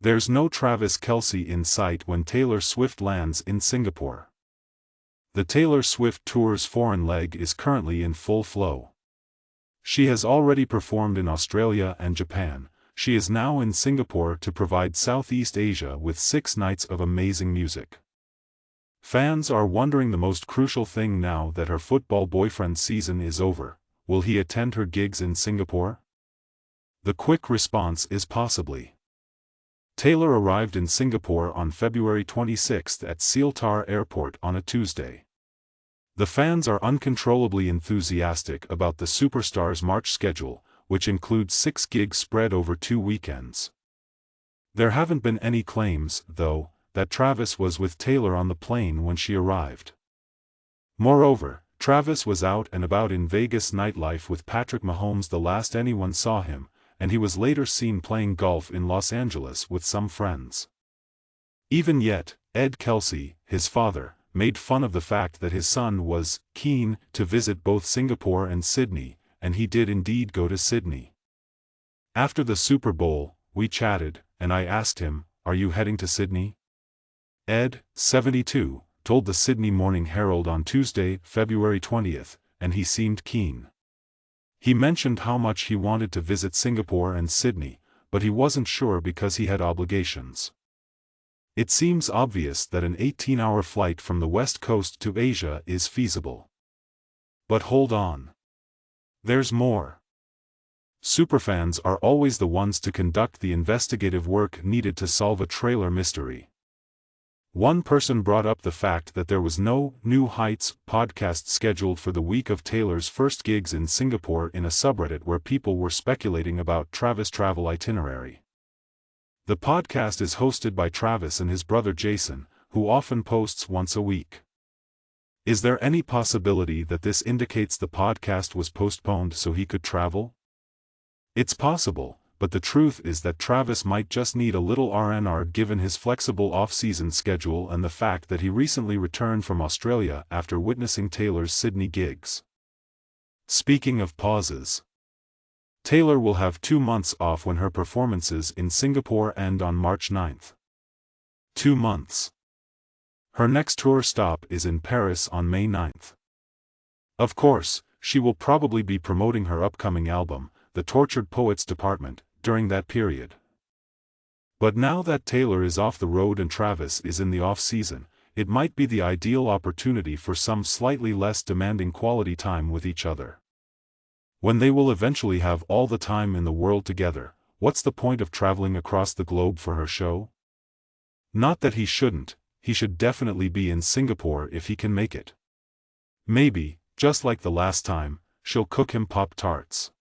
There's no Travis Kelce in sight when Taylor Swift lands in Singapore. The Taylor Swift Tour's foreign leg is currently in full flow. She has already performed in Australia and Japan. She is now in Singapore to provide Southeast Asia with 6 nights of amazing music. Fans are wondering the most crucial thing now that her football boyfriend season is over: will he attend her gigs in Singapore? The quick response is possibly. Taylor arrived in Singapore on February 26 at Seletar Airport on a Tuesday. The fans are uncontrollably enthusiastic about the superstar's March schedule, which includes 6 gigs spread over 2 weekends. There haven't been any claims, though, that Travis was with Taylor on the plane when she arrived. Moreover, Travis was out and about in Vegas nightlife with Patrick Mahomes the last anyone saw him, and he was later seen playing golf in Los Angeles with some friends. Even yet, Ed Kelce, his father, made fun of the fact that his son was keen to visit both Singapore and Sydney, and he did indeed go to Sydney. After the Super Bowl, we chatted, and I asked him, "Are you heading to Sydney?" Ed, 72, told the Sydney Morning Herald on Tuesday, February 20, and he seemed keen. He mentioned how much he wanted to visit Singapore and Sydney, but he wasn't sure because he had obligations. It seems obvious that an 18-hour flight from the West Coast to Asia is feasible. But hold on. There's more. Superfans are always the ones to conduct the investigative work needed to solve a trailer mystery. One person brought up the fact that there was no New Heights podcast scheduled for the week of Taylor's first gigs in Singapore in a subreddit where people were speculating about Travis' travel itinerary. The podcast is hosted by Travis and his brother Jason, who often posts once a week. Is there any possibility that this indicates the podcast was postponed so he could travel? It's possible, but the truth is that Travis might just need a little R&R given his flexible off-season schedule and the fact that he recently returned from Australia after witnessing Taylor's Sydney gigs. Speaking of pauses, Taylor will have 2 months off when her performances in Singapore end on March 9. 2 months. Her next tour stop is in Paris on May 9. Of course, she will probably be promoting her upcoming album, The Tortured Poets Department, during that period. But now that Taylor is off the road and Travis is in the off-season, it might be the ideal opportunity for some slightly less demanding quality time with each other. When they will eventually have all the time in the world together, what's the point of traveling across the globe for her show? Not that he shouldn't, he should definitely be in Singapore if he can make it. Maybe, just like the last time, she'll cook him Pop-Tarts.